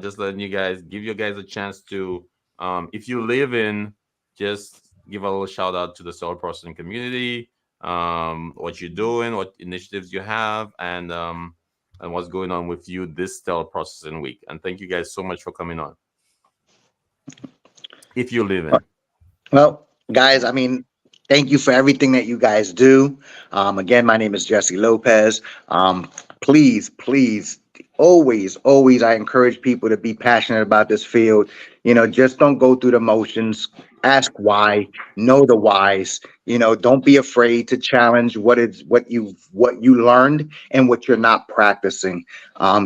just letting give you guys a chance to, if you live in, just give a little shout out to the sterile processing community, what you're doing, what initiatives you have, and what's going on with you this sterile processing week. And thank you guys so much for coming on. If you live in. Well, guys, I mean, thank you for everything that you guys do. Again, my name is Jesse Lopez. Please, please, always, I encourage people to be passionate about this field. Just don't go through the motions. Ask why. Know the whys. Don't be afraid to challenge what you learned and what you're not practicing,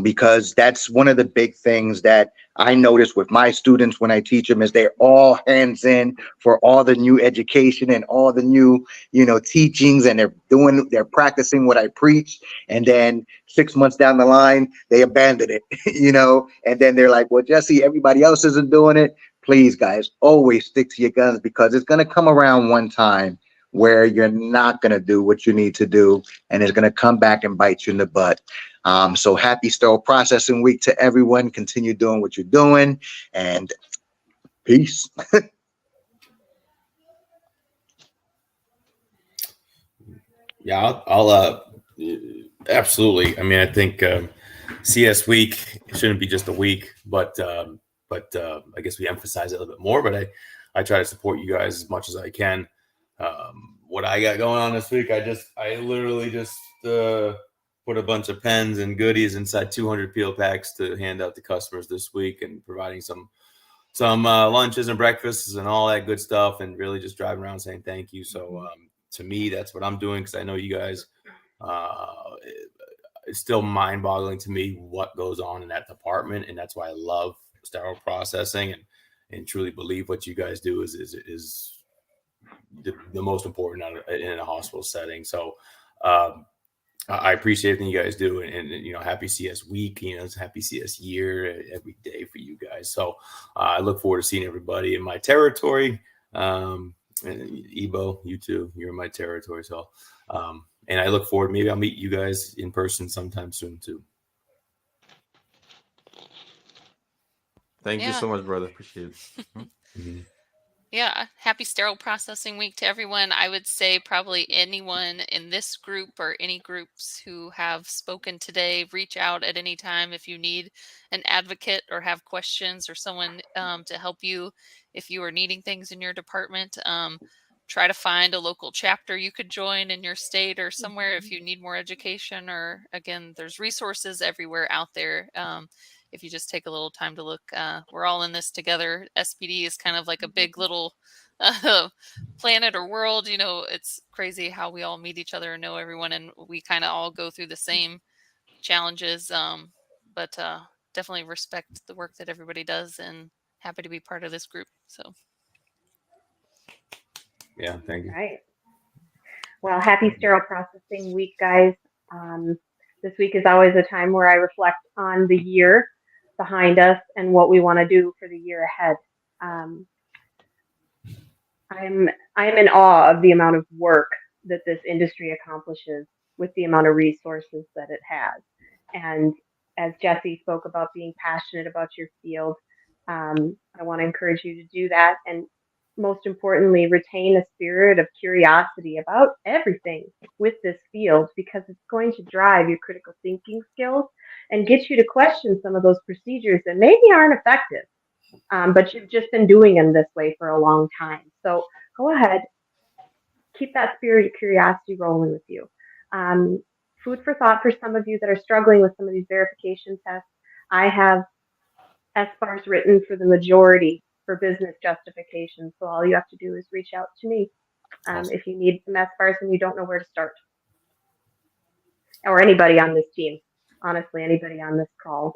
because that's one of the big things that I notice with my students when I teach them is they're all hands in for all the new education and all the new, teachings, and they're practicing what I preach. And then 6 months down the line, they abandon it, and then they're like, well, Jesse, everybody else isn't doing it. Please, guys, always stick to your guns, because it's going to come around one time where you're not going to do what you need to do, and it's going to come back and bite you in the butt. So happy Sterile Processing Week to everyone. Continue doing what you're doing, and peace. Yeah, I'll absolutely. I mean, I think CS Week shouldn't be just a week, but I guess we emphasize it a little bit more. But I try to support you guys as much as I can. What I got going on this week, I literally just put a bunch of pens and goodies inside 200 peel packs to hand out to customers this week, and providing some lunches and breakfasts and all that good stuff, and really just driving around saying thank you. So to me, that's what I'm doing, because I know you guys. It's still mind-boggling to me what goes on in that department, and that's why I love sterile processing and truly believe what you guys do is the most important in a hospital setting. So I appreciate everything you guys do, and happy CS Week, it's happy CS year every day for you guys. So I look forward to seeing everybody in my territory. And Ebo, you too, you're in my territory. So and I look forward, maybe I'll meet you guys in person sometime soon too. Thank you so much, brother. Appreciate it. Mm-hmm. Yeah, happy Sterile Processing Week to everyone. I would say probably anyone in this group or any groups who have spoken today, reach out at any time if you need an advocate or have questions or someone to help you if you are needing things in your department. Try to find a local chapter you could join in your state or somewhere if you need more education, or again, there's resources everywhere out there. If you just take a little time to look, we're all in this together. SPD is kind of like a big little planet or world. It's crazy how we all meet each other and know everyone, and we kind of all go through the same challenges. But definitely respect the work that everybody does, and happy to be part of this group. So. Yeah, thank you. All right. Well, happy Sterile Processing Week, guys. This week is always a time where I reflect on the year behind us and what we want to do for the year ahead. I'm in awe of the amount of work that this industry accomplishes with the amount of resources that it has. And as Jesse spoke about being passionate about your field, I want to encourage you to do that, and most importantly, retain a spirit of curiosity about everything with this field, because it's going to drive your critical thinking skills and get you to question some of those procedures that maybe aren't effective, but you've just been doing them this way for a long time. So go ahead, keep that spirit of curiosity rolling with you. Food for thought for some of you that are struggling with some of these verification tests. I have SBARs written for the majority for business justification. So all you have to do is reach out to me if you need some SBARs and you don't know where to start. Or anybody on this team. Honestly, anybody on this call.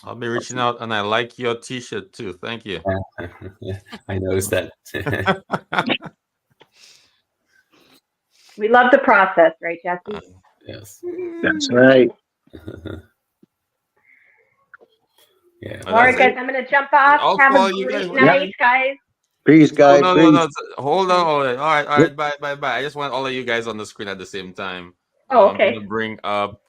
I'll be reaching out, and I like your t-shirt too. Thank you. I noticed that. We love the process, right, Jesse? Yes. That's right. Yeah. All right, guys, I'm going to jump off. I'll Have call a you great guys. night, guys. Peace, guys. No, Peace. hold on. All right. Bye. I just want all of you guys on the screen at the same time. Oh, okay. I'm going to bring up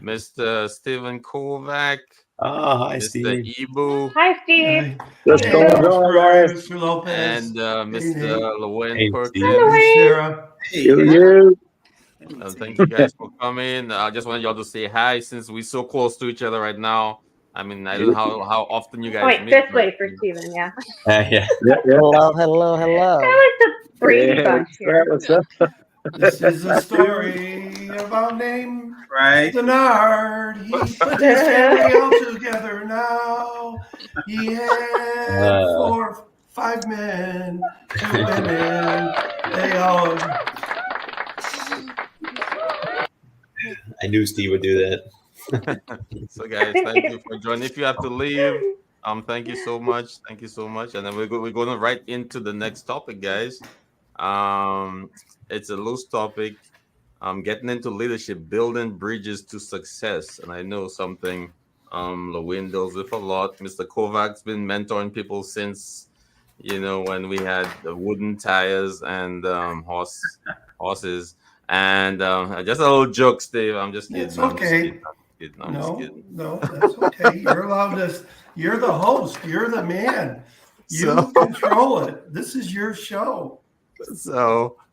Mr. Steven Kovac. Oh, hi, Mr. Steve. Ibu, Hi, Steve. Hey, What's hey, going Mr. on, Gray, guys? Mr. Lopez. and Hey, Mr. Nate. Llewyn Hey, Steve. Hello, Perkins. Hey, Wayne. Sarah. You, you. Thank you guys for coming. I just wanted y'all to say hi since we're so close to each other right now. I mean, I don't know how often you Oh, guys wait, meet, this but way for Steven, yeah. Yeah. Yeah, yeah, Hello, hello, Kind hello. of like the Brady yeah. Bunch here. What's up? This is a story about name Right. Denard. He put his family all together now. He had Uh, 5 men, 2 women. They all. I knew Steve would do that. so guys, thank you for joining. If you have to leave, thank you so much. Thank you so much. And then we're going right into the next topic, guys. Um, it's a loose topic. Getting into leadership, building bridges to success. And I know something Lewin deals with a lot. Mr. Kovac's been mentoring people since when we had the wooden tires and horses. And just a little joke, Steve. I'm just It's kidding. I'm just kidding. okay. I'm just No, kidding. no, that's okay. You're allowed to. You're the host. You're the man. So, You control it. This is your show.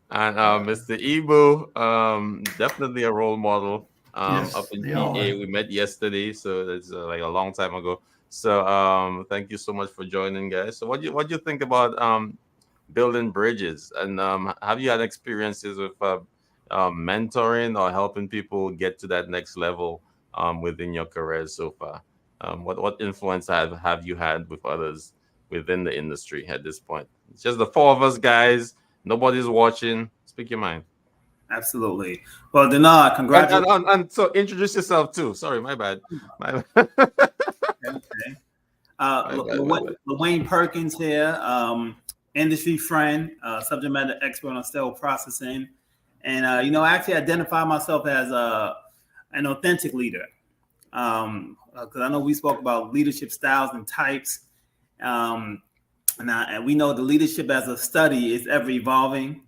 and Mr. Ibu, definitely a role model. Up Yes, in they all PA, are. we met yesterday, so that's like a long time ago. So, thank you so much for joining, guys. So, what do you think about building bridges? And have you had experiences with mentoring or helping people get to that next level within your career so far? What influence have you had with others within the industry at this point? It's just the four of us, guys. Nobody's watching. Speak your mind. Absolutely. Well, Denard, congratulations. And so introduce yourself too. Sorry, my bad. My bad. Okay. My bad. Lewayne Perkins here, industry friend, subject matter expert on sterile processing. And, I actually identify myself as an authentic leader. Because I know we spoke about leadership styles and types. And we know the leadership as a study is ever evolving.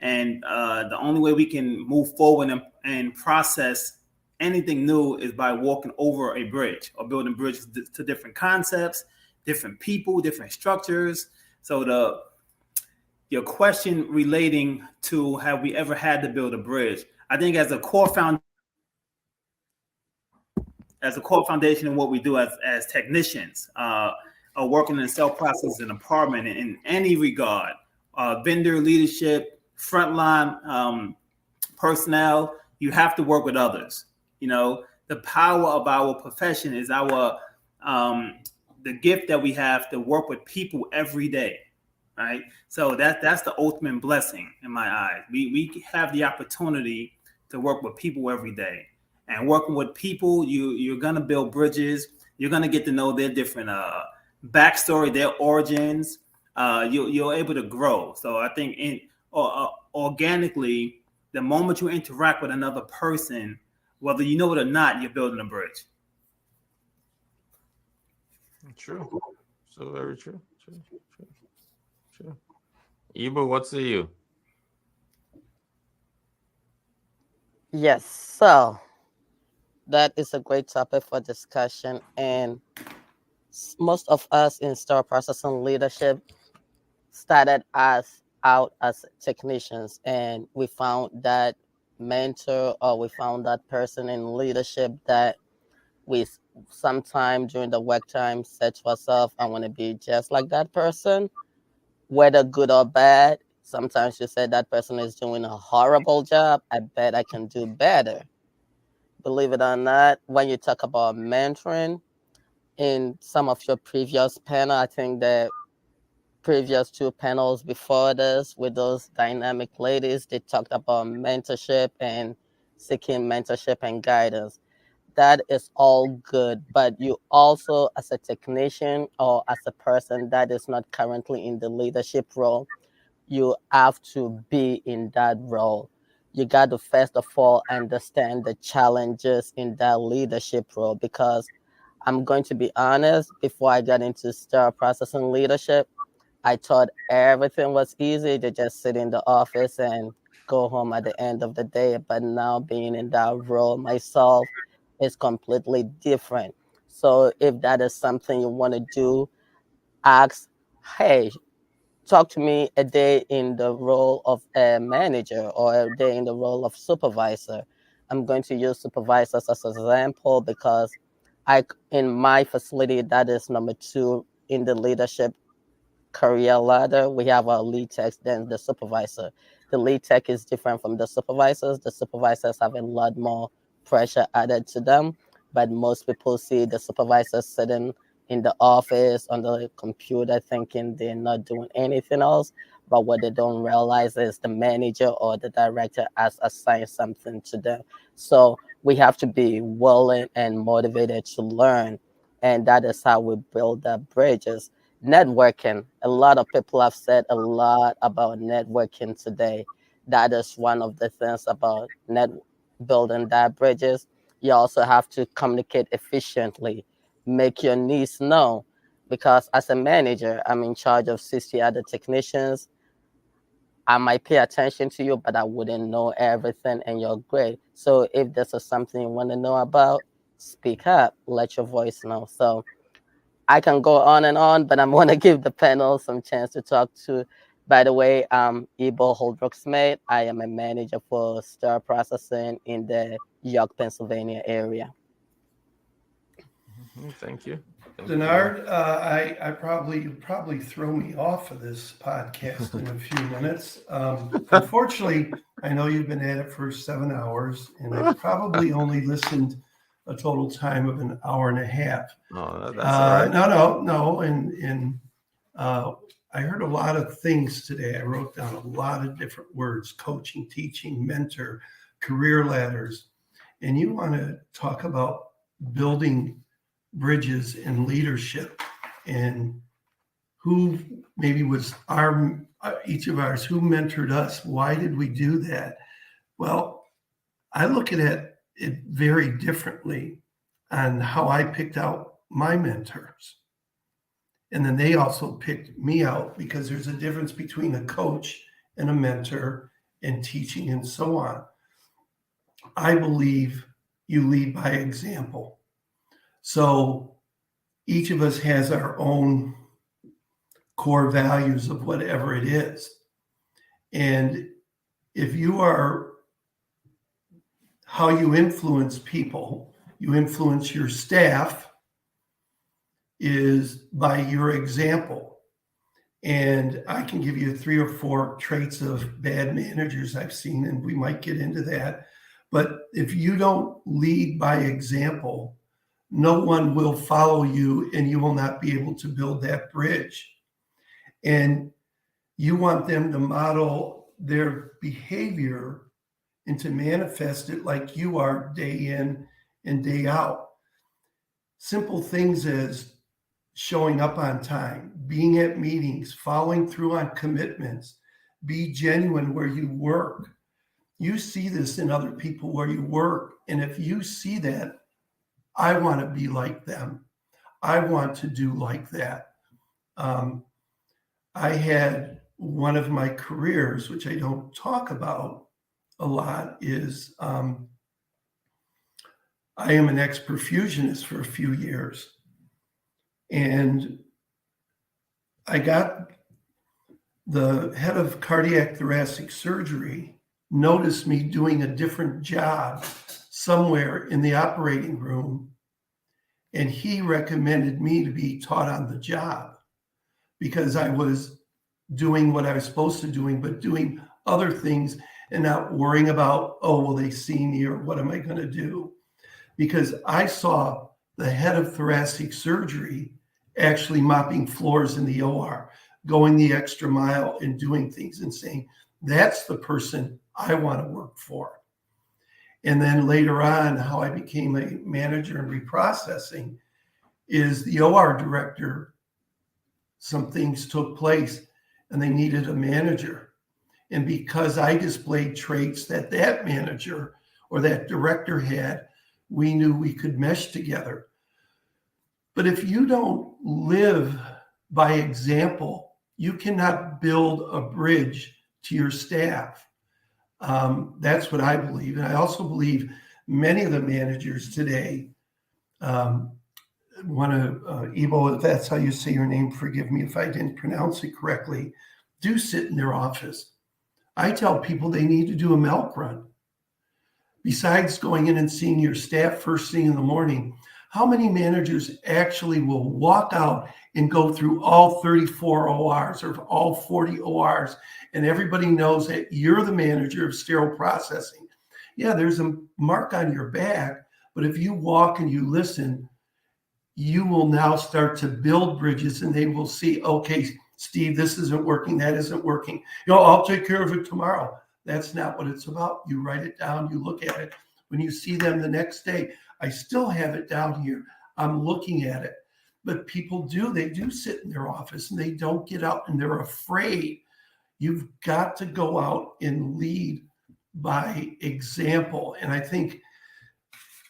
And the only way we can move forward and process anything new is by walking over a bridge or building bridges to different concepts, different people, different structures. So your question relating to have we ever had to build a bridge, I think as a core foundation in what we do as technicians, are working in cell processing department in any regard, vendor leadership, frontline personnel, you have to work with others. The power of our profession is the gift that we have to work with people every day, right? So that's the ultimate blessing in my eyes. We have the opportunity to work with people every day, and working with people, you're gonna build bridges. You're gonna get to know their different backstory, their origins. You're able to grow. So I think organically, the moment you interact with another person, whether you know it or not, you're building a bridge. True. So very true. True. Ibu, what say you? Yes, so that is a great topic for discussion. And most of us in store processing leadership started out as technicians, and we found that mentor or we found that person in leadership that we sometime during the work time said to ourselves, I want to be just like that person, whether good or bad. Sometimes you say that person is doing a horrible job. I bet I can do better. Believe it or not, when you talk about mentoring in some of your previous panel, I think the previous two panels before this with those dynamic ladies, they talked about mentorship and seeking mentorship and guidance. That is all good, but you also, as a technician or as a person that is not currently in the leadership role, you have to be in that role. You got to first of all understand the challenges in that leadership role, because I'm going to be honest, before I got into sterile processing leadership, I thought everything was easy to just sit in the office and go home at the end of the day. But now being in that role myself is completely different. So if that is something you want to do, ask, hey, talk to me a day in the role of a manager or a day in the role of supervisor. I'm going to use supervisors as an example because in my facility, that is number 2 in the leadership career ladder. We have our lead tech, then the supervisor. The lead tech is different from the supervisors. The supervisors have a lot more pressure added to them, but most people see the supervisors sitting in the office on the computer thinking they're not doing anything else. But what they don't realize is the manager or the director has assigned something to them. So we have to be willing and motivated to learn. And that is how we build the bridges. Networking. A lot of people have said a lot about networking today. That is one of the things about building that bridges. You also have to communicate efficiently, make your needs known. Because as a manager, I'm in charge of 60 other technicians. I might pay attention to you, but I wouldn't know everything, and you're great. So if this is something you want to know about, speak up, let your voice know. So I can go on and on, but I'm going to give the panel some chance to talk to. By the way, I'm Ibo Holbrook-Smith. I am a manager for Sterile Processing in the York, Pennsylvania area. Thank you. Denard, I probably throw me off of this podcast in a few minutes. Unfortunately, I know you've been at it for 7 hours, and I probably only listened a total time of an hour and a half. Oh, that's all right. No. And I heard a lot of things today. I wrote down a lot of different words: coaching, teaching, mentor, career ladders. And you want to talk about building bridges in leadership, and who maybe was each of ours, who mentored us? Why did we do that? Well, I look at it very differently on how I picked out my mentors. And then they also picked me out, because there's a difference between a coach and a mentor and teaching and so on. I believe you lead by example. So each of us has our own core values of whatever it is. And if you are, how you influence people, you influence your staff, is by your example. And I can give you 3 or 4 traits of bad managers I've seen, and we might get into that. But if you don't lead by example, no one will follow you, and you will not be able to build that bridge. And you want them to model their behavior and to manifest it like you are day in and day out. Simple things as showing up on time, being at meetings, following through on commitments, be genuine where you work. You see this in other people where you work. And if you see that, I want to be like them. I want to do like that. I had one of my careers, which I don't talk about a lot, is I am an ex-perfusionist for a few years. And I got the head of cardiac thoracic surgery noticed me doing a different job somewhere in the operating room. And he recommended me to be taught on the job, because I was doing what I was supposed to doing, but doing other things and not worrying about, oh, will they see me, or what am I going to do? Because I saw the head of thoracic surgery actually mopping floors in the OR, going the extra mile and doing things, and saying, that's the person I want to work for. And then later on, how I became a manager in reprocessing is the OR director, some things took place and they needed a manager. And because I displayed traits that that manager or that director had, we knew we could mesh together. But if you don't live by example, you cannot build a bridge to your staff. That's what I believe. And I also believe many of the managers today, want to, Ebo, if that's how you say your name, forgive me if I didn't pronounce it correctly, do sit in their office. I tell people they need to do a milk run. Besides going in and seeing your staff first thing in the morning, how many managers actually will walk out and go through all 34 ORs or all 40 ORs, and everybody knows that you're the manager of sterile processing? Yeah, there's a mark on your back, but if you walk and you listen, you will now start to build bridges, and they will see, okay, Steve, this isn't working, that isn't working. I'll take care of it tomorrow. That's not what it's about. You write it down, you look at it. When you see them the next day, I still have it down here. I'm looking at it. But people they do sit in their office and they don't get out and they're afraid. You've got to go out and lead by example. And I think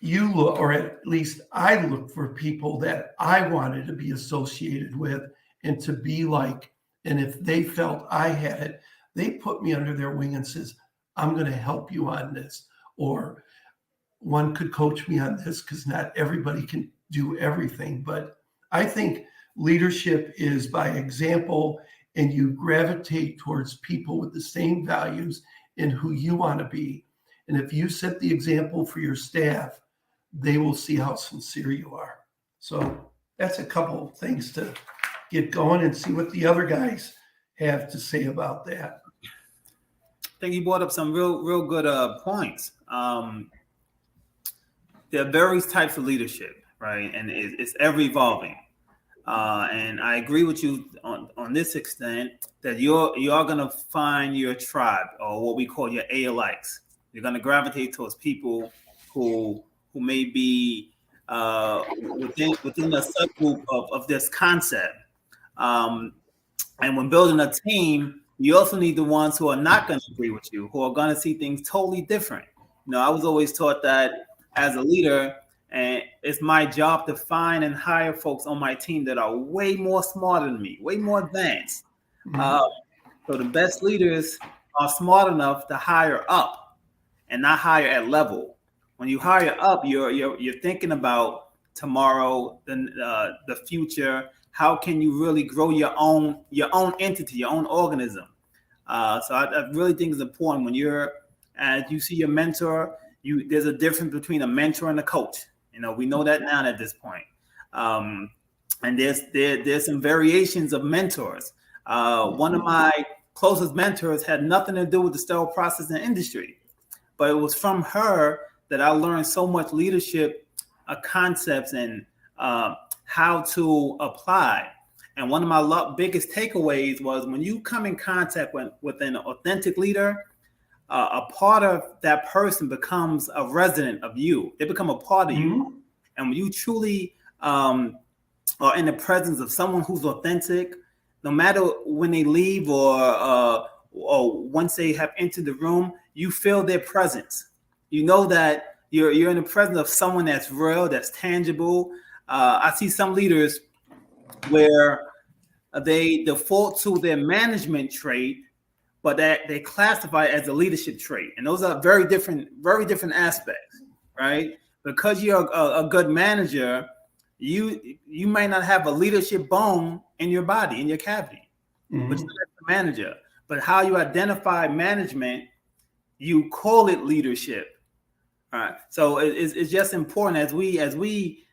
you look, or at least I look for people that I wanted to be associated with and to be like, and if they felt I had it, they put me under their wing and says, I'm going to help you on this. Or one could coach me on this, because not everybody can do everything. But I think leadership is by example, and you gravitate towards people with the same values and who you want to be. And if you set the example for your staff, they will see how sincere you are. So that's a couple of things to get going and see what the other guys have to say about that. I think you brought up some real good points. There are various types of leadership, right? And it's ever evolving. And I agree with you on this extent that you are going to find your tribe, or what we call your A-likes. You're going to gravitate towards people who may be within the subgroup of this concept. And when building a team, you also need the ones who are not going to agree with you, who are going to see things totally different. I was always taught that as a leader, and it's my job to find and hire folks on my team that are way more smarter than me, way more advanced. So the best leaders are smart enough to hire up and not hire at level. When you hire up, you're thinking about tomorrow, the future. How can you really grow your own entity, your own organism? So I really think it's important when as you see your mentor, there's a difference between a mentor and a coach. We know that now at this point. And there's some variations of mentors. One of my closest mentors had nothing to do with the sterile processing industry, but it was from her that I learned so much leadership concepts and how to apply. And one of my biggest takeaways was when you come in contact with an authentic leader, a part of that person becomes a resident of you. They become a part of you. And when you truly are in the presence of someone who's authentic, no matter when they leave or once they have entered the room, you feel their presence. You know that you're in the presence of someone that's real, that's tangible. I see some leaders where they default to their management trait, but that they classify it as a leadership trait. And those are very different aspects, right? Because you're a good manager, you might not have a leadership bone in your body, in your cavity, but you're not a manager. But how you identify management, you call it leadership. All right. So it's just important as we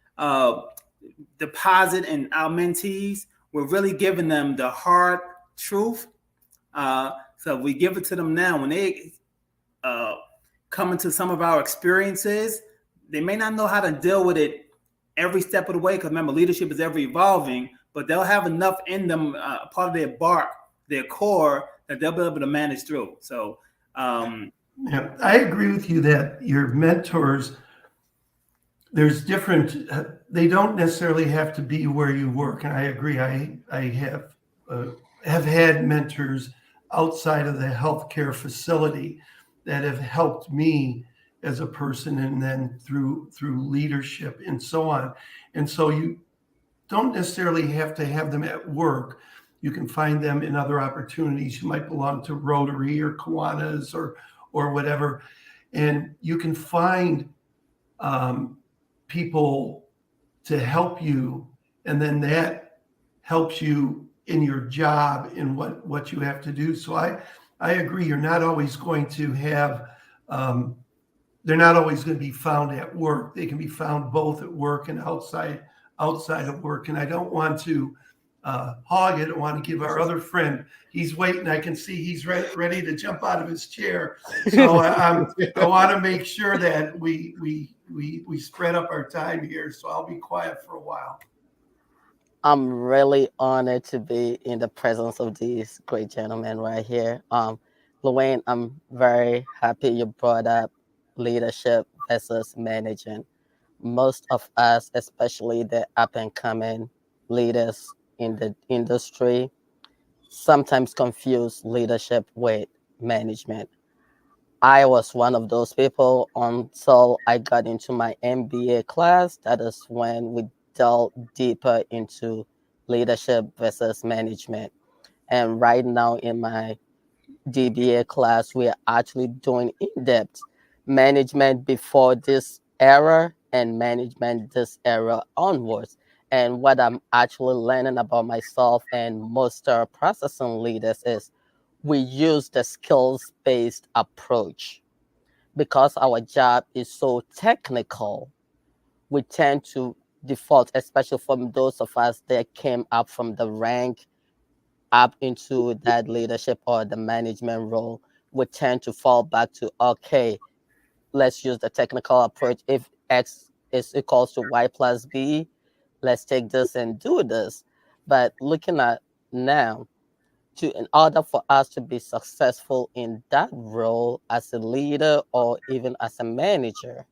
deposit in our mentees, we're really giving them the hard truth. So we give it to them now. When they come into some of our experiences, they may not know how to deal with it every step of the way, because remember, leadership is ever evolving, but they'll have enough in them, part of their bark, their core, that they'll be able to manage through. So yeah, I agree with you that your mentors, there's different, they don't necessarily have to be where you work. And I agree. I have had mentors outside of the healthcare facility that have helped me as a person, and then through leadership and so on. And so you don't necessarily have to have them at work. You can find them in other opportunities. You might belong to Rotary or Kiwanis or whatever. And you can find people to help you, and then that helps you in your job in what you have to do. So I agree. You're not always going to have, they're not always going to be found at work. They can be found both at work and outside of work. And I don't want to hog it. I want to give our other friend, he's waiting. I can see he's ready to jump out of his chair. So I want to make sure that we spread up our time here. So I'll be quiet for a while. I'm really honored to be in the presence of these great gentlemen right here. Luane, I'm very happy you brought up leadership versus managing. Most of us, especially the up and coming leaders in the industry, sometimes confuse leadership with management. I was one of those people until I got into my MBA class. That is when we delve deeper into leadership versus management. And right now in my DBA class, we are actually doing in-depth management before this era and management this era onwards. And what I'm actually learning about myself and most sterile processing leaders is we use the skills-based approach. Because our job is so technical, we tend to default, especially from those of us that came up from the rank up into that leadership or the management role, we tend to fall back to, okay, let's use the technical approach. If X is equals to Y plus B, let's take this and do this. But looking at now, in order for us to be successful in that role as a leader or even as a manager,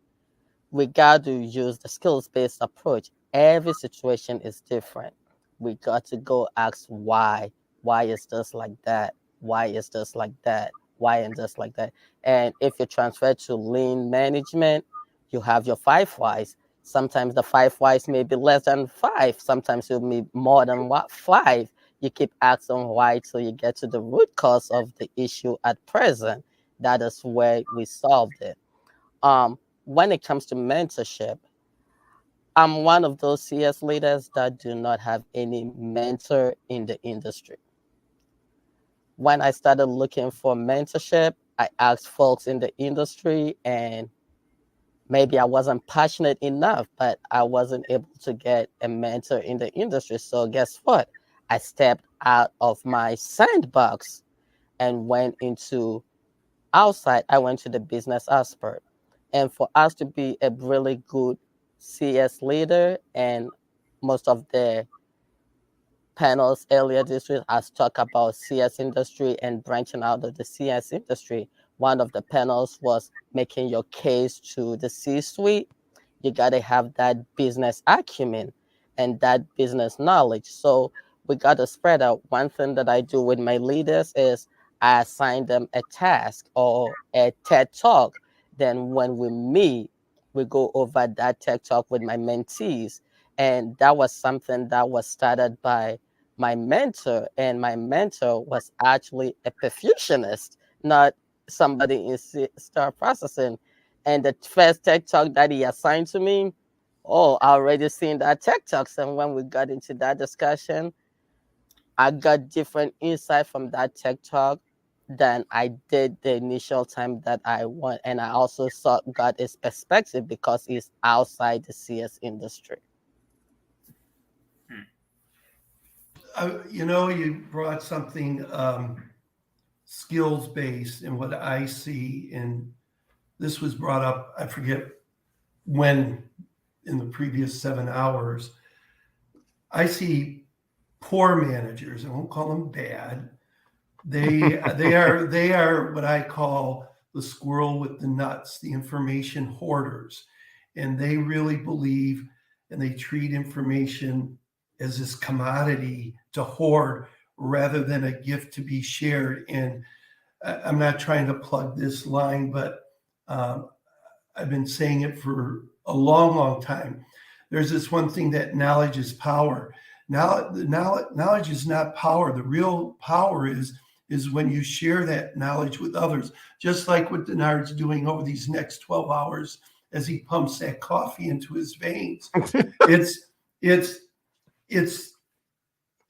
we got to use the skills-based approach. Every situation is different. We got to go ask why. Why is this like that? Why is this like that? Why and this like that? And if you transfer to lean management, you have your 5 whys. Sometimes the 5 whys may be less than 5. Sometimes it'll be more than 5. You keep asking why till you get to the root cause of the issue at present. That is where we solved it. When it comes to mentorship, I'm one of those CS leaders that do not have any mentor in the industry. When I started looking for mentorship, I asked folks in the industry, and maybe I wasn't passionate enough, but I wasn't able to get a mentor in the industry. So guess what? I stepped out of my sandbox and went into outside. I went to the business aspect. And for us to be a really good CS leader, and most of the panels earlier this week has talked about CS industry and branching out of the CS industry. One of the panels was making your case to the C-suite. You got to have that business acumen and that business knowledge. So we got to spread out. One thing that I do with my leaders is I assign them a task or a TED talk. Then when we meet, we go over that TED talk with my mentees. And that was something that was started by my mentor. And my mentor was actually a perfusionist, not somebody in sterile processing. And the first TED talk that he assigned to me, I already seen that TED talks. And when we got into that discussion, I got different insight from that TED talk than I did the initial time that I went. And I also got his perspective because he's outside the CS industry. You brought something skills-based, and what I see, and this was brought up, I forget when in the previous 7 hours. I see poor managers. I won't call them bad. They are what I call the squirrel with the nuts, the information hoarders, and they really believe and they treat information as this commodity to hoard rather than a gift to be shared. And I'm not trying to plug this line, but I've been saying it for a long, long time. There's this one thing that knowledge is power. Now, knowledge is not power. The real power is when you share that knowledge with others, just like what Denard's doing over these next 12 hours as he pumps that coffee into his veins. It's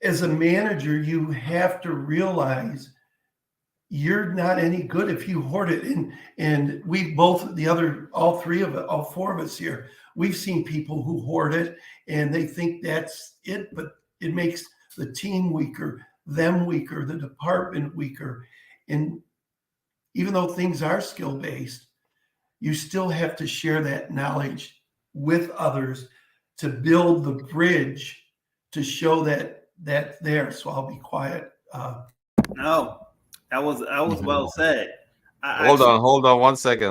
as a manager, you have to realize you're not any good if you hoard it. And we both, all four of us here, we've seen people who hoard it and they think that's it, but it makes the team weaker, them weaker, the department weaker. And even though things are skill-based, you still have to share that knowledge with others to build the bridge to show that that's there. So I'll be quiet. No, that was well said. Hold on 1 second.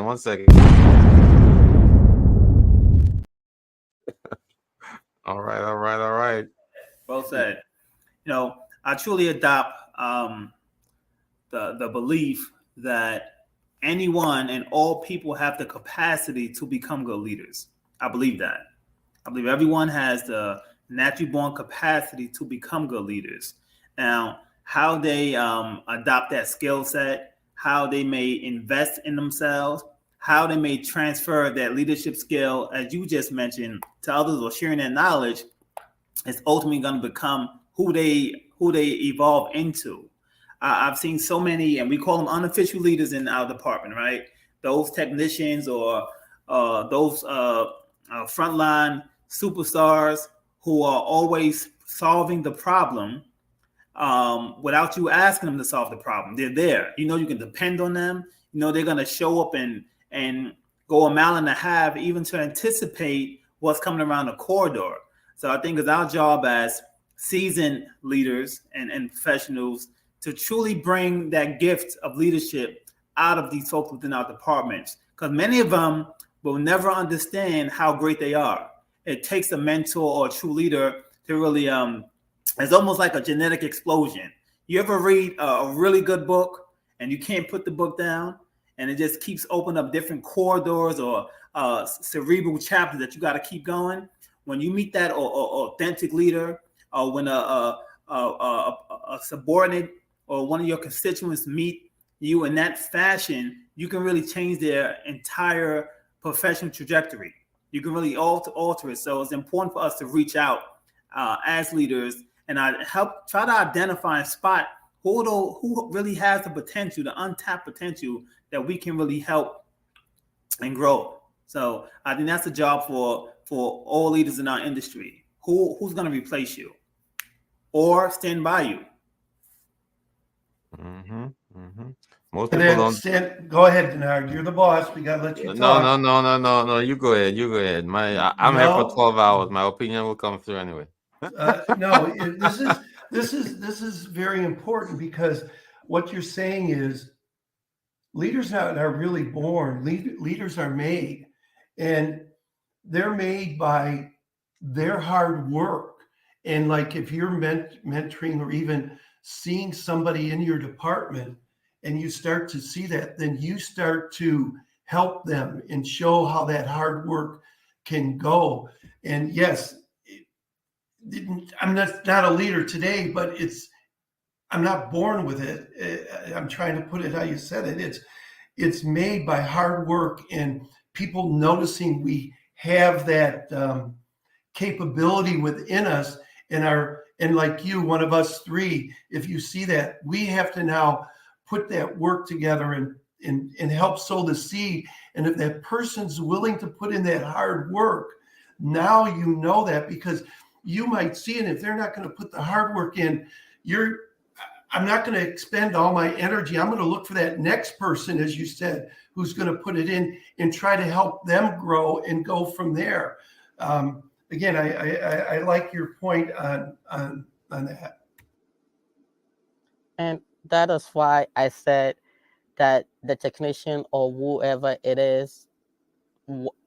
All right. Well said. I truly adopt the belief that anyone and all people have the capacity to become good leaders. I believe that. I believe everyone has the naturally born capacity to become good leaders. Now, how they adopt that skill set, how they may invest in themselves, how they may transfer that leadership skill, as you just mentioned, to others or sharing that knowledge, is ultimately going to become who they evolve into. I've seen so many, and we call them unofficial leaders in our department, right? Those technicians or those frontline superstars who are always solving the problem without you asking them to solve the problem. They're there. You can depend on them. They're going to show up and go a mile and a half, even to anticipate what's coming around the corridor. So I think it's our job as seasoned leaders and professionals to truly bring that gift of leadership out of these folks within our departments, because many of them will never understand how great they are. It takes a mentor or a true leader to really, it's almost like a genetic explosion. You ever read a really good book and you can't put the book down, and it just keeps opening up different corridors or cerebral chapters that you got to keep going? When you meet that authentic leader, or when a subordinate or one of your constituents meet you in that fashion, you can really change their entire professional trajectory. You can really alter it. So it's important for us to reach out as leaders and try to identify and spot who really has the potential, the untapped potential that we can really help and grow. So I think that's a job for all leaders in our industry. Who's going to replace you or stand by you? Most people don't. Go ahead, Denard. You're the boss. We gotta let you talk. No. You go ahead. I'm here for 12 hours. My opinion will come through anyway. No, this is very important, because what you're saying is leaders are really born. Leaders are made, and they're made by their hard work. And like, if you're mentoring or even seeing somebody in your department and you start to see that, then you start to help them and show how that hard work can go. And yes, I'm not a leader today, but I'm not born with it. I'm trying to put it how you said it. It's made by hard work and people noticing we have that capability within us, and like you, one of us three, if you see that, we have to now put that work together and help sow the seed. And if that person's willing to put in that hard work, now you know that, because you might see it. If they're not going to put the hard work in, I'm not going to expend all my energy. I'm going to look for that next person, as you said, who's going to put it in and try to help them grow and go from there. Again, I like your point on that. And that is why I said that the technician or whoever it is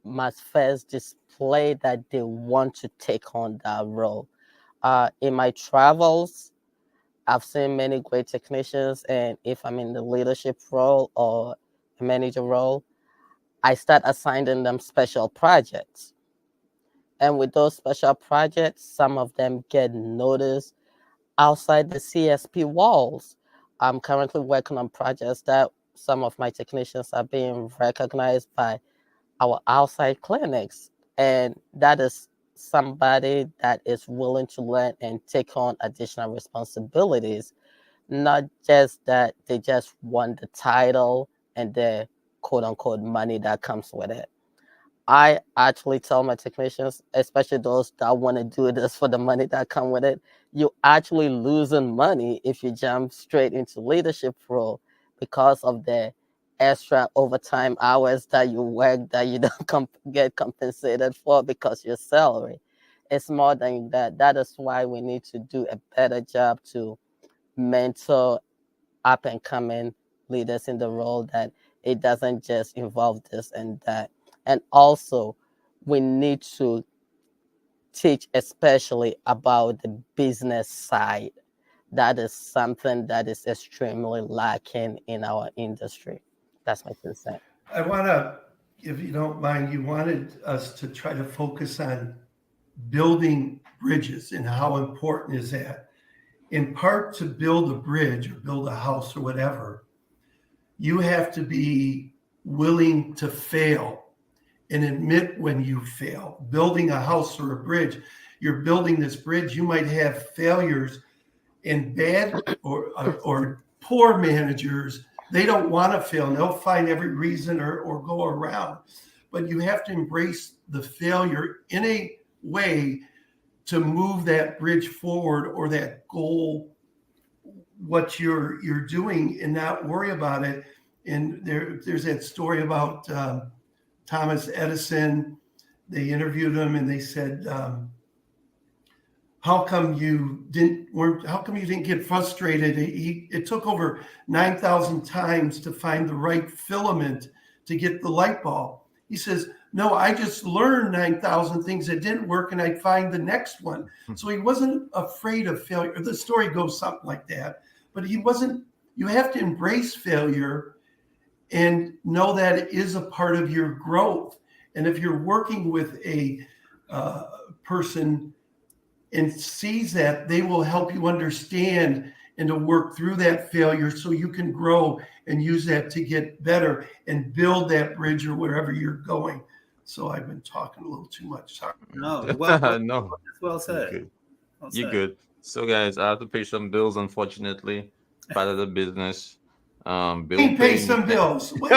must first display that they want to take on that role. In my travels, I've seen many great technicians, and if I'm in the leadership role or a manager role, I start assigning them special projects. And with those special projects, some of them get noticed outside the CSP walls. I'm currently working on projects that some of my technicians are being recognized by our outside clinics. And that is somebody that is willing to learn and take on additional responsibilities, not just that they just want the title and the quote unquote money that comes with it. I actually tell my technicians, especially those that want to do this for the money that come with it, you actually losing money if you jump straight into leadership role because of the extra overtime hours that you work that you don't get compensated for because your salary. It's more than that. That is why we need to do a better job to mentor up and coming leaders in the role, that it doesn't just involve this and that. And also, we need to teach especially about the business side. That is something that is extremely lacking in our industry. That's my concern. I want to, if you don't mind, you wanted us to try to focus on building bridges and how important is that. In part, to build a bridge or build a house or whatever, you have to be willing to fail and admit when you fail. Building a house or a bridge, you're building this bridge, you might have failures, and bad or poor managers, they don't want to fail and they'll find every reason or go around. But you have to embrace the failure in a way to move that bridge forward or that goal, what you're doing, and not worry about it. And there's that story about Thomas Edison. They interviewed him and they said, how come you didn't get frustrated? It took over 9,000 times to find the right filament to get the light bulb. He says, no, I just learned 9,000 things that didn't work and I'd find the next one. So he wasn't afraid of failure. The story goes something like that, but you have to embrace failure and know that it is a part of your growth. And if you're working with a person and sees that, they will help you understand and to work through that failure so you can grow and use that to get better and build that bridge or wherever you're going. So I've been talking a little too much. Sorry. No, No, well said. good. Well You're said. good. So, guys, I have to pay some bills, unfortunately. Part of the business. Bill Pay paying. some bills. Wait.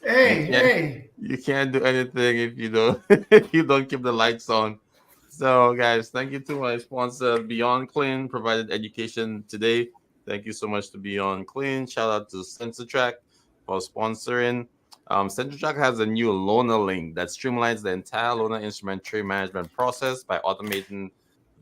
Hey. You can't do anything if you don't if you don't keep the lights on. So, guys, thank you to my sponsor, Beyond Clean, provided education today. Thank you so much to Beyond Clean. Shout out to CensiTrack for sponsoring. CensiTrack has a new loaner link that streamlines the entire loaner instrument tray management process by automating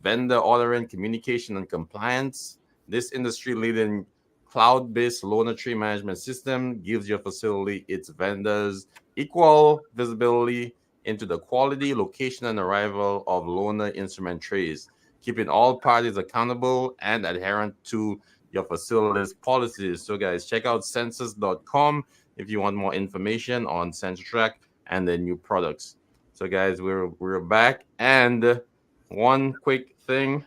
vendor ordering, communication, and compliance. This industry-leading cloud-based loaner tree management system gives your facility, its vendors, equal visibility into the quality, location, and arrival of loaner instrument trays, keeping all parties accountable and adherent to your facility's policies. So, guys, check out census.com if you want more information on CensiTrack and their new products. So, guys, we're back, and one quick thing.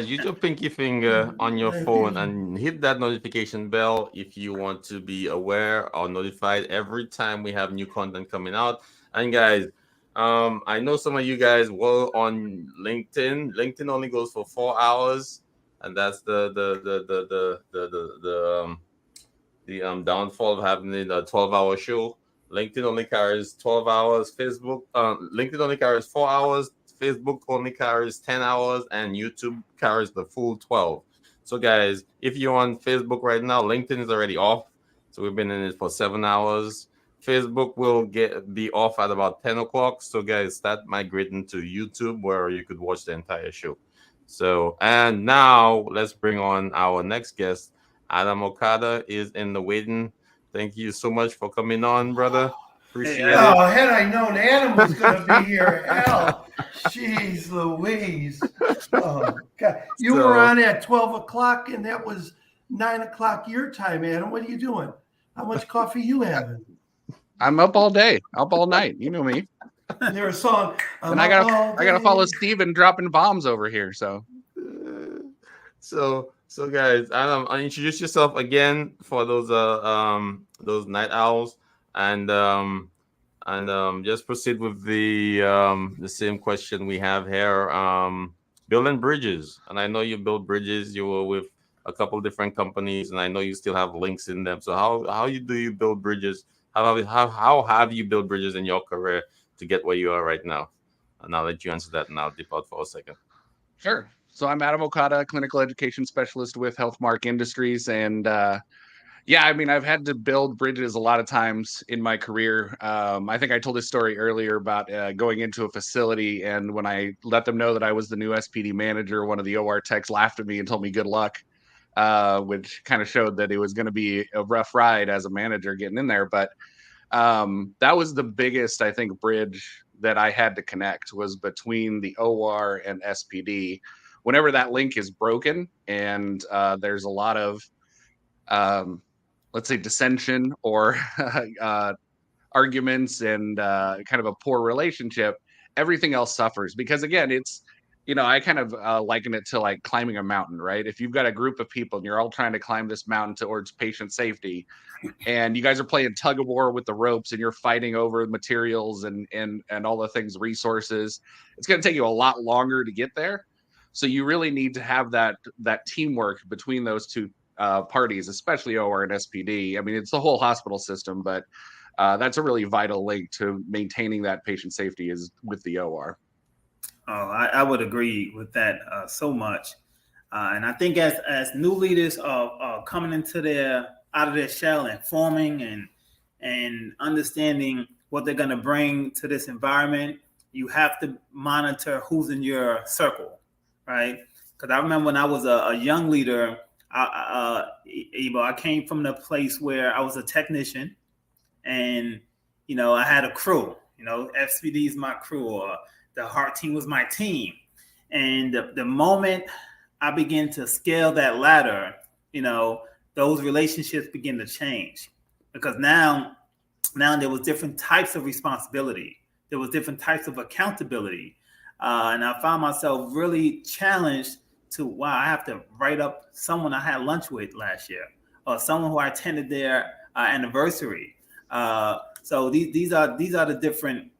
Use your pinky finger on your phone and hit that notification bell if you want to be aware or notified every time we have new content coming out. And guys, I know some of you guys were on LinkedIn. LinkedIn only goes for 4 hours, and that's the downfall of having a 12-hour show. LinkedIn only carries 12 hours. LinkedIn only carries 4 hours. Facebook only carries 10 hours, and YouTube carries the full 12. So, guys, if you're on Facebook right now, LinkedIn is already off. So we've been in it for 7 hours. Facebook will be off at about 10 o'clock. So, guys, start migrating to YouTube where you could watch the entire show. So, and now let's bring on our next guest. Adam Okada is in the waiting. Thank you so much for coming on, brother. Appreciate it. Oh, had I known Adam was going to be here, hell, jeez Louise. Oh, God. You were on at 12 o'clock, and that was 9 o'clock your time, Adam. What are you doing? How much coffee you having? I'm up all day, up all night. You know me. Their song. And I gotta follow Steven dropping bombs over here. So guys, introduce yourself again for those night owls, and just proceed with the same question we have here. Building bridges, and I know you build bridges. You were with a couple different companies, and I know you still have links in them. So how do you build bridges? How have you built bridges in your career to get where you are right now? And I'll let you answer that, and I'll dip out for a second. Sure. So I'm Adam Okada, clinical education specialist with Healthmark Industries, and yeah, I mean, I've had to build bridges a lot of times in my career. I think I told this story earlier about going into a facility, and when I let them know that I was the new SPD manager, one of the OR techs laughed at me and told me good luck, which kind of showed that it was going to be a rough ride as a manager getting in there. But that was the biggest, I think, bridge that I had to connect was between the OR and SPD. Whenever that link is broken and there's a lot of let's say dissension or arguments and kind of a poor relationship, everything else suffers because again, it's, I kind of liken it to like climbing a mountain, right? If you've got a group of people and you're all trying to climb this mountain towards patient safety and you guys are playing tug of war with the ropes and you're fighting over materials and all the things, resources, it's going to take you a lot longer to get there. So you really need to have that teamwork between those two parties, especially OR and SPD. I mean, it's the whole hospital system, but that's a really vital link to maintaining that patient safety is with the OR. Oh, I would agree with that so much. And I think as new leaders are coming out of their shell and forming and understanding what they're going to bring to this environment, you have to monitor who's in your circle, right? Because I remember when I was a young leader, I came from the place where I was a technician, and I had a crew. SPD is my crew, or the heart team was my team. And the moment I began to scale that ladder, those relationships begin to change because now there was different types of responsibility. There was different types of accountability, and I found myself really challenged to, wow, I have to write up someone I had lunch with last year or someone who I attended their anniversary. So these are the different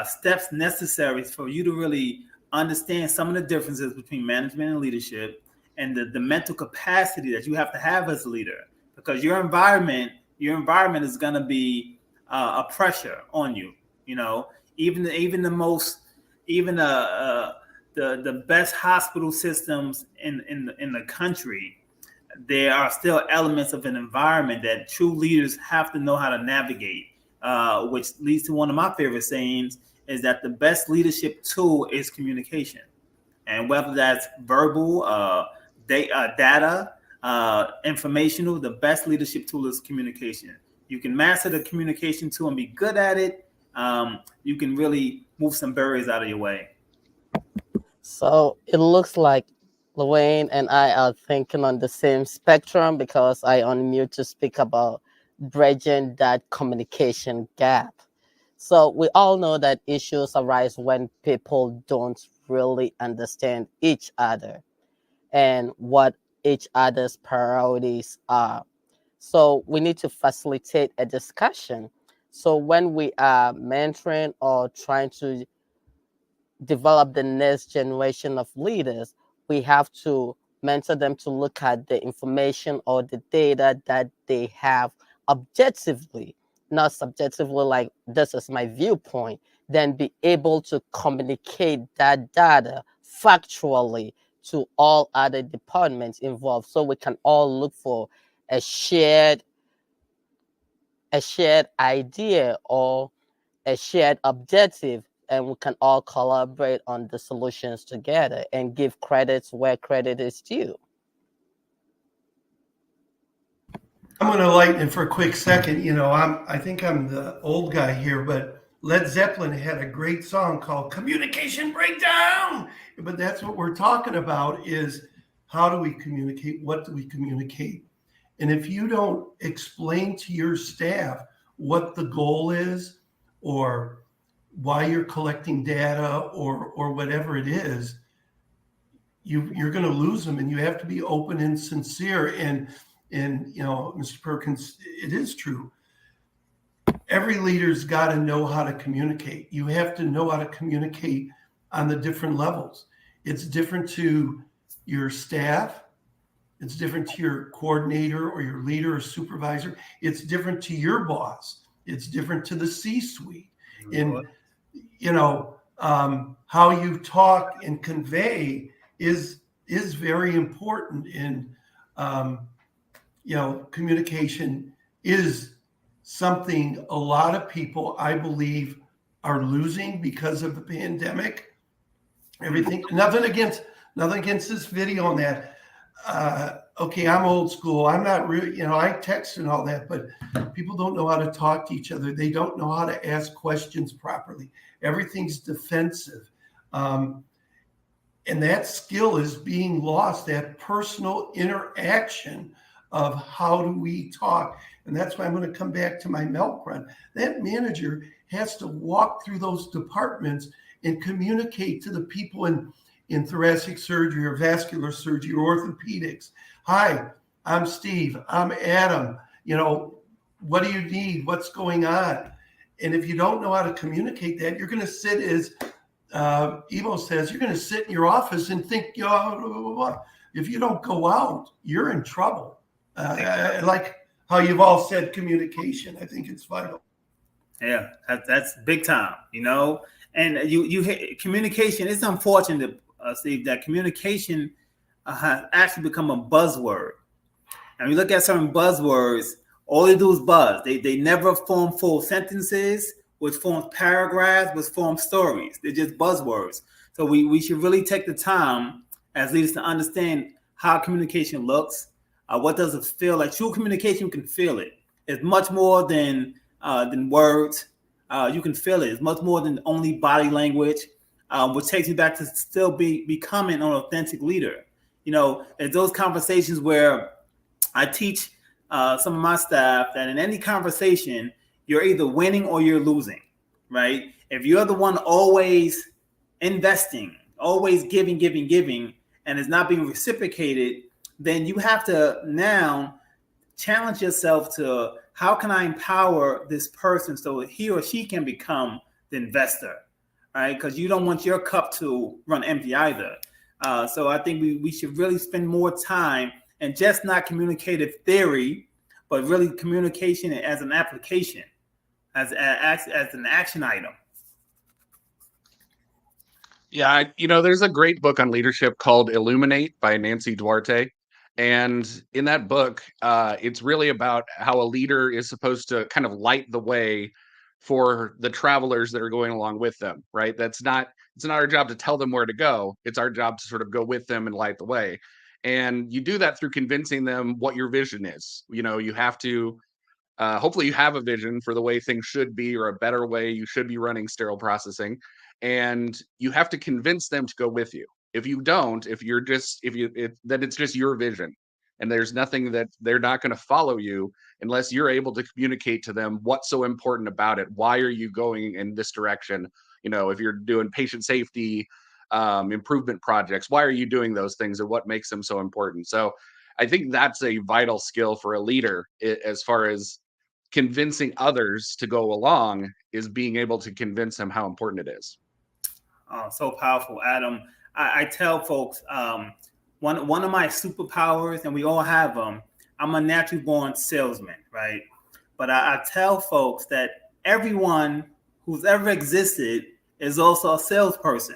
steps necessary for you to really understand some of the differences between management and leadership and the mental capacity that you have to have as a leader, because your environment is going to be a pressure on you. Even the best hospital systems in the country, there are still elements of an environment that true leaders have to know how to navigate, which leads to one of my favorite sayings is that the best leadership tool is communication. And whether that's verbal, data, informational, the best leadership tool is communication. You can master the communication tool and be good at it. You can really move some barriers out of your way. So it looks like Luane and I are thinking on the same spectrum because I unmute to speak about bridging that communication gap. So we all know that issues arise when people don't really understand each other and what each other's priorities are. So we need to facilitate a discussion. So when we are mentoring or trying to develop the next generation of leaders, we have to mentor them to look at the information or the data that they have objectively, not subjectively, like this is my viewpoint, then be able to communicate that data factually to all other departments involved so we can all look for a shared idea or a shared objective, and we can all collaborate on the solutions together and give credits where credit is due. I'm going to lighten it for a quick second. I think I'm the old guy here, but Led Zeppelin had a great song called Communication Breakdown. But that's what we're talking about is how do we communicate? What do we communicate? And if you don't explain to your staff what the goal is or why you're collecting data or whatever it is, you're going to lose them, and you have to be open and sincere. And Mr. Perkins, it is true. Every leader's got to know how to communicate. You have to know how to communicate on the different levels. It's different to your staff. It's different to your coordinator or your leader or supervisor. It's different to your boss. It's different to the C-suite. And, how you talk and convey is very important. And, communication is something a lot of people, I believe, are losing because of the pandemic. Everything, nothing against this video on that. Okay, I'm old school. I'm not really, I text and all that, but people don't know how to talk to each other. They don't know how to ask questions properly. Everything's defensive. And that skill is being lost, that personal interaction of how do we talk. And that's why I'm going to come back to my milk run. That manager has to walk through those departments and communicate to the people in thoracic surgery or vascular surgery or orthopedics. Hi, I'm Steve. I'm Adam. What do you need? What's going on? And if you don't know how to communicate that, you're going to sit, as Evo says, you're going to sit in your office and think, if you don't go out, you're in trouble. I like how you've all said communication. I think it's vital. Yeah, that's big time, And you communication. It's unfortunate, Steve, that communication has actually become a buzzword. And we look at certain buzzwords, all they do is buzz. They never form full sentences, which forms paragraphs, which form stories. They're just buzzwords. So we should really take the time as leaders to understand how communication looks. What does it feel like? True communication, you can feel it. It's much more than words. You can feel it. It's much more than only body language, which takes me back to still becoming an authentic leader. It's those conversations where I teach some of my staff that in any conversation, you're either winning or you're losing, right? If you're the one always investing, always giving, and it's not being reciprocated, then you have to now challenge yourself to how can I empower this person so he or she can become the investor, right? Because you don't want your cup to run empty either. So I think we should really spend more time and just not communicative theory, but really communication as an application, as an action item. Yeah, there's a great book on leadership called Illuminate by Nancy Duarte. And in that book, it's really about how a leader is supposed to kind of light the way for the travelers that are going along with them, right? It's not our job to tell them where to go. It's our job to sort of go with them and light the way. And you do that through convincing them what your vision is. You have to, hopefully you have a vision for the way things should be, or a better way you should be running sterile processing. And you have to convince them to go with you. If you don't, then it's just your vision, and there's nothing that they're not going to follow you unless you're able to communicate to them what's so important about it. Why are you going in this direction? If you're doing patient safety improvement projects, why are you doing those things, and what makes them so important? So I think that's a vital skill for a leader, as far as convincing others to go along, is being able to convince them how important it is. Oh, so powerful, Adam. I tell folks, one of my superpowers, and we all have them, I'm a natural born salesman, right? But I tell folks that everyone who's ever existed is also a salesperson,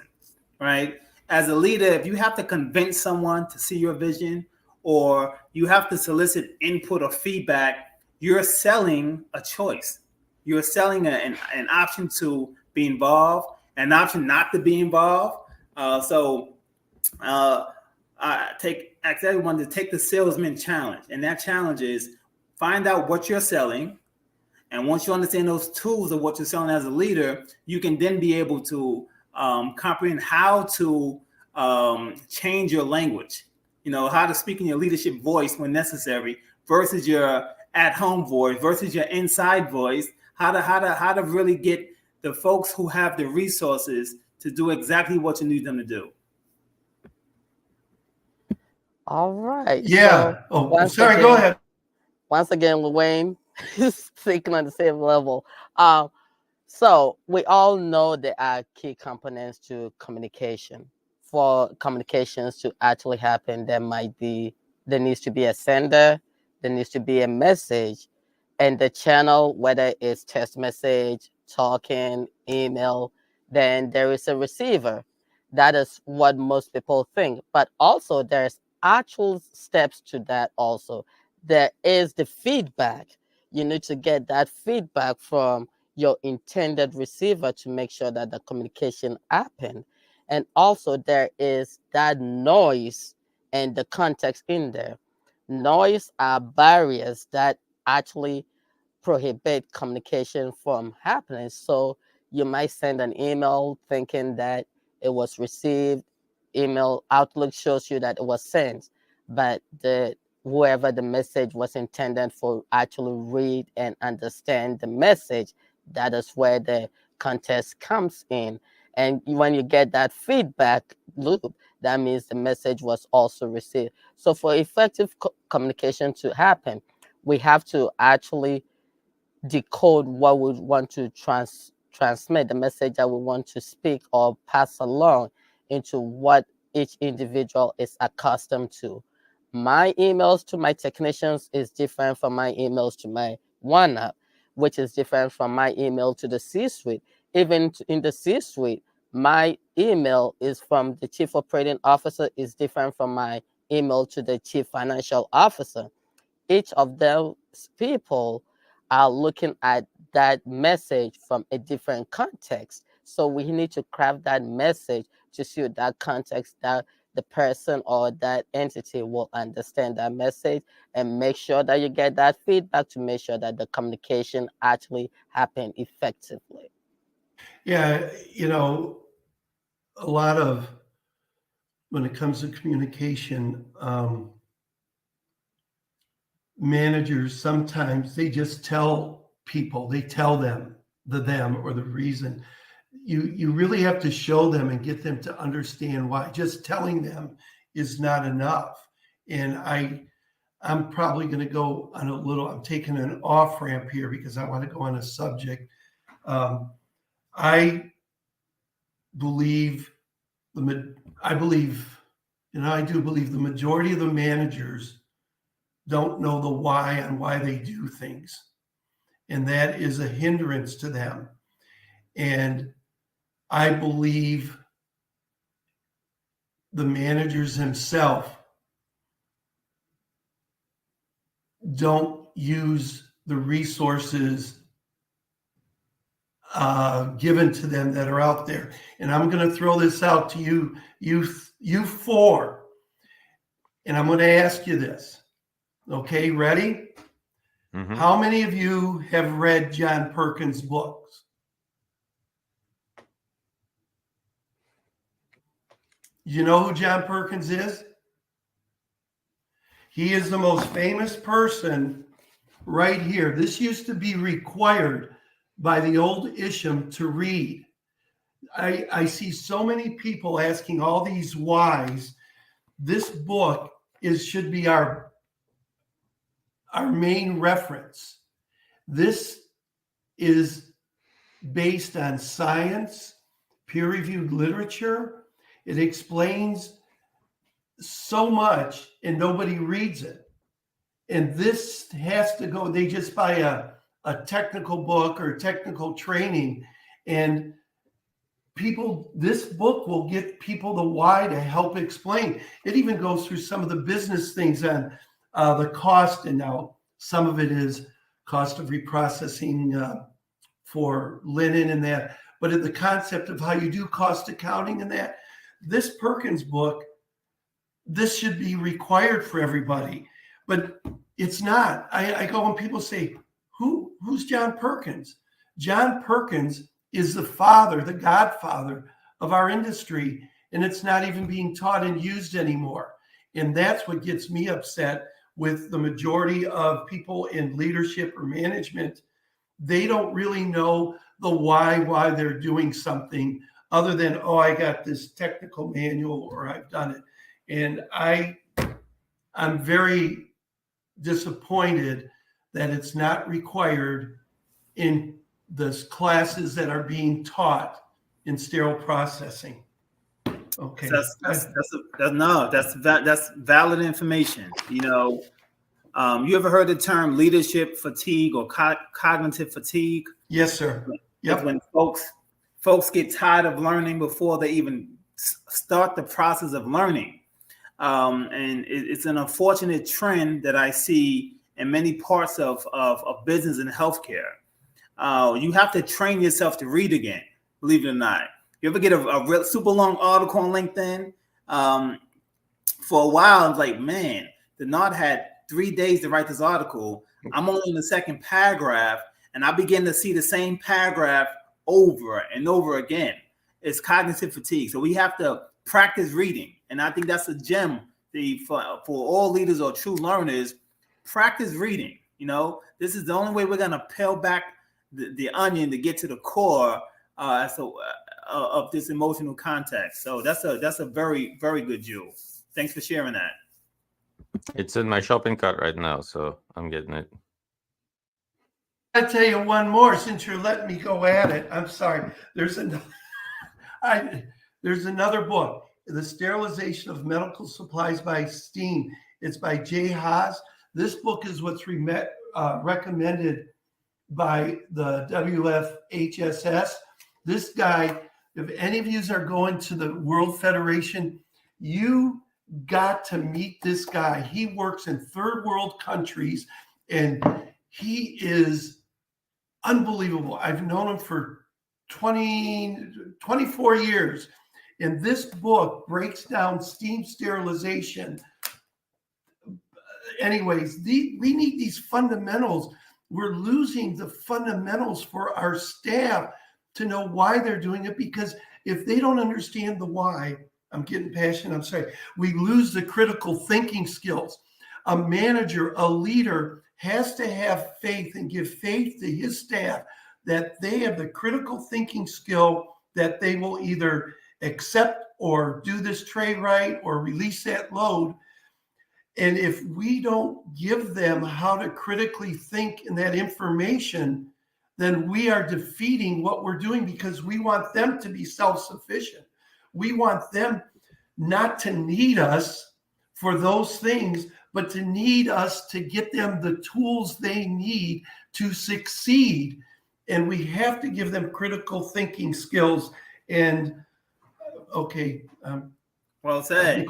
right? As a leader, if you have to convince someone to see your vision, or you have to solicit input or feedback, you're selling a choice. You're selling an option to be involved, an option not to be involved. So I ask everyone to take the salesman challenge. And that challenge is find out what you're selling. And once you understand those tools of what you're selling as a leader, you can then be able to comprehend how to change your language, how to speak in your leadership voice when necessary versus your at-home voice versus your inside voice, how to really get the folks who have the resources to do exactly what you need them to do. All right. Yeah. Sorry, go ahead. Once again, Wayne is thinking on the same level. So we all know there are key components to communication. For communications to actually happen, there needs to be a sender, there needs to be a message, and the channel, whether it's text message, talking, email, then there is a receiver. That is what most people think. But also there's actual steps to that also. There is the feedback. You need to get that feedback from your intended receiver to make sure that the communication happened. And also there is that noise and the context in there. Noise are barriers that actually prohibit communication from happening. So you might send an email thinking that it was received. Email Outlook shows you that it was sent, but whoever the message was intended for actually read and understand the message. That is where the context comes in. And when you get that feedback loop, that means the message was also received. So for effective communication to happen, we have to actually decode what we want to transmit, the message that we want to speak or pass along into what each individual is accustomed to. My emails to my technicians is different from my emails to my one-up, which is different from my email to the C-suite. Even in the C-suite, my email is from the chief operating officer is different from my email to the chief financial officer. Each of those people are looking at that message from a different context. So we need to craft that message to suit that context that the person or that entity will understand that message, and make sure that you get that feedback to make sure that the communication actually happen effectively. Yeah, a lot of when it comes to communication, managers sometimes they just tell people, they tell them or the reason. You really have to show them and get them to understand why. Just telling them is not enough. And I'm probably going to go on I'm taking an off ramp here because I want to go on a subject. I believe I do believe the majority of the managers don't know the why on why they do things. And that is a hindrance to them. And I believe the managers themselves don't use the resources given to them that are out there. And I'm going to throw this out to you four. And I'm going to ask you this. Okay, ready? Mm-hmm. How many of you have read John Perkins' books? You know who John Perkins is? He is the most famous person right here. This used to be required by the old Isham to read. I see so many people asking all these whys. This book should be our main reference. This is based on science, peer-reviewed literature. It explains so much and nobody reads it. And this has to go, they just buy a technical book or technical training, and this book will get people the why to help explain. It even goes through some of the business things on the cost, and now some of it is cost of reprocessing for linen and that, but in the concept of how you do cost accounting and that, this Perkins book, this should be required for everybody, but it's not. I go when people say, who's John Perkins? John Perkins is the godfather of our industry, and it's not even being taught and used anymore. And that's what gets me upset with the majority of people in leadership or management they don't really know the why they're doing something other than, oh, I got this technical manual or I've done it. And I'm very disappointed that it's not required in the classes that are being taught in sterile processing. Okay. That's valid information. You know, you ever heard the term leadership fatigue or cognitive fatigue? Yes, sir. Yep. It's when folks get tired of learning before they even start the process of learning. And it's an unfortunate trend that I see in many parts of business and healthcare. You have to train yourself to read again, believe it or not. You ever get a real super long article on LinkedIn? For a while, I was like, man, the Nod had 3 days to write this article. I'm only in the second paragraph, and I begin to see the same paragraph over and over again. It's cognitive fatigue. So we have to practice reading. And I think that's a gem for all leaders or true learners. Practice reading. You know, this is the only way we're going to peel back the onion to get to the core of this emotional context. So that's a very, very good jewel. Thanks for sharing that. It's in my shopping cart right now, so I'm getting it. I'll tell you one more since you're letting me go at it. I'm sorry. There's another book, The Sterilization of Medical Supplies by Steam. It's by Jay Haas. This book is what's recommended by the WFHSS. This guy, if any of you are going to the World Federation, you got to meet this guy. He works in third world countries and he is unbelievable. I've known him for 24 years. And this book breaks down steam sterilization. Anyways, we need these fundamentals. We're losing the fundamentals for our staff to know why they're doing it, because if they don't understand the why, I'm getting passionate, I'm sorry, we lose the critical thinking skills. A manager, a leader has to have faith and give faith to his staff that they have the critical thinking skill that they will either accept or do this tray right or release that load. And if we don't give them how to critically think in that information, then we are defeating what we're doing, because we want them to be self-sufficient. We want them not to need us for those things, but to need us to get them the tools they need to succeed. And we have to give them critical thinking skills. And okay. Well said.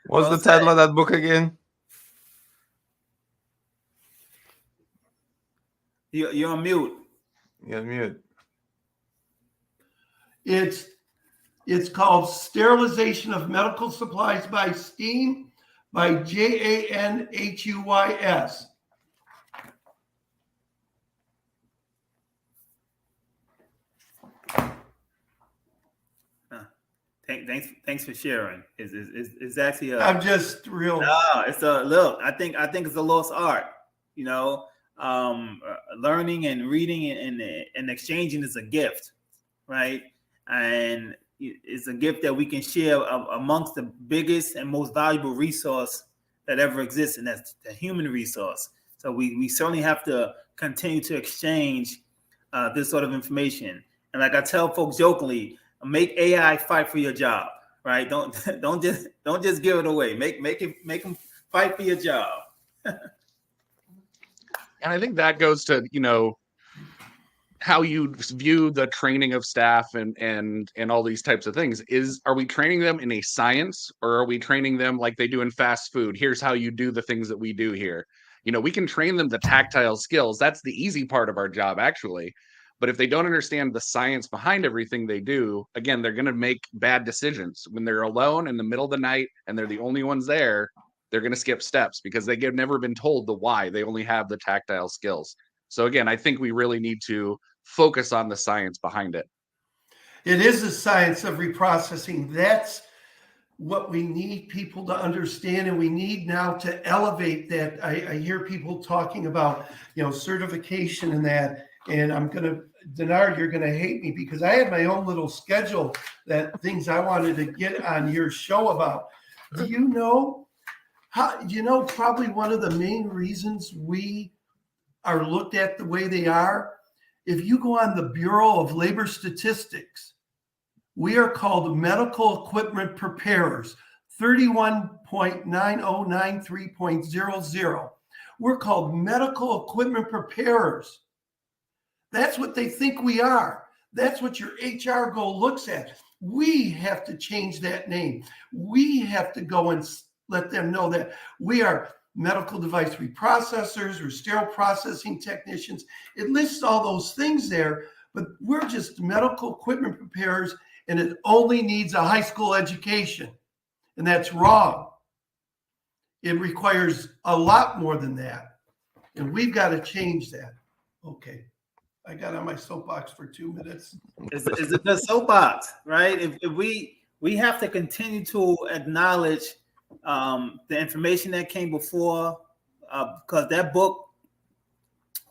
What's the title of that book again? You're on mute. You're on mute. It's called Sterilization of Medical Supplies by Steam by Janhuys. Thanks for sharing. It's actually I'm just real. No, it's a look. I think it's a lost art. You know, learning and reading and exchanging is a gift, right? And it's a gift that we can share amongst the biggest and most valuable resource that ever exists, and that's the human resource. So we certainly have to continue to exchange this sort of information. And like I tell folks jokingly, make AI fight for your job, right? Don't just give it away. Make them fight for your job. And I think that goes to, you know, how you view the training of staff and all these types of things. Are we training them in a science, or are we training them like they do in fast food? Here's how you do the things that we do here. You know, we can train them the tactile skills. That's the easy part of our job, actually. But if they don't understand the science behind everything they do, again, they're going to make bad decisions. When they're alone in the middle of the night and they're the only ones there, they're going to skip steps because they've never been told the why. They only have the tactile skills. So again, I think we really need to focus on the science behind it. It is a science of reprocessing. That's what we need people to understand, and we need now to elevate that. I hear people talking about, certification and that, and Denard, you're gonna hate me because I had my own little schedule that things I wanted to get on your show about. Do you know probably one of the main reasons we are looked at the way they are? If you go on the Bureau of Labor Statistics, we are called medical equipment preparers, 31.9093.00. We're called medical equipment preparers. That's what they think we are. That's what your HR goal looks at. We have to change that name. We have to go and let them know that we are medical device reprocessors or sterile processing technicians. It lists all those things there, but we're just medical equipment preparers, and it only needs a high school education. And that's wrong. It requires a lot more than that. And we've got to change that. Okay. I got on my soapbox for 2 minutes. It's a good soapbox, right? If we have to continue to acknowledge the information that came before, because that book,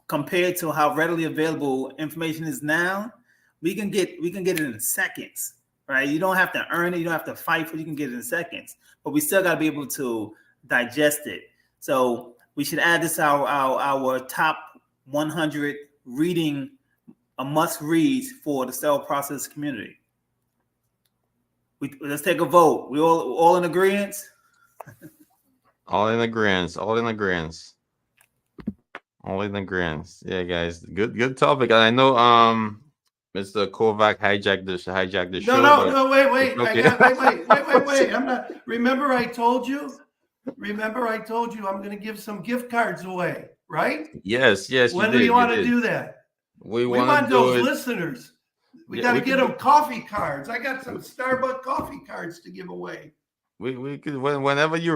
compared to how readily available information is now, we can get it in seconds, right? You don't have to earn it, you don't have to fight for it, you can get it in seconds. But we still got to be able to digest it. So we should add this our top 100 reading, a must read for the sterile process community. Let's take a vote. We all in agreement? All in agreement. All in agreement. All in agreement. Yeah, guys. Good topic. I know Mr. Kovac hijacked the show. No, wait. Okay. Wait. I'm not. Remember I told you I'm going to give some gift cards away, right? Yes. When do you want to do that? We want do those it. listeners. We Yeah, got to we get can them coffee cards. I got some Starbucks coffee cards to give away. We could whenever you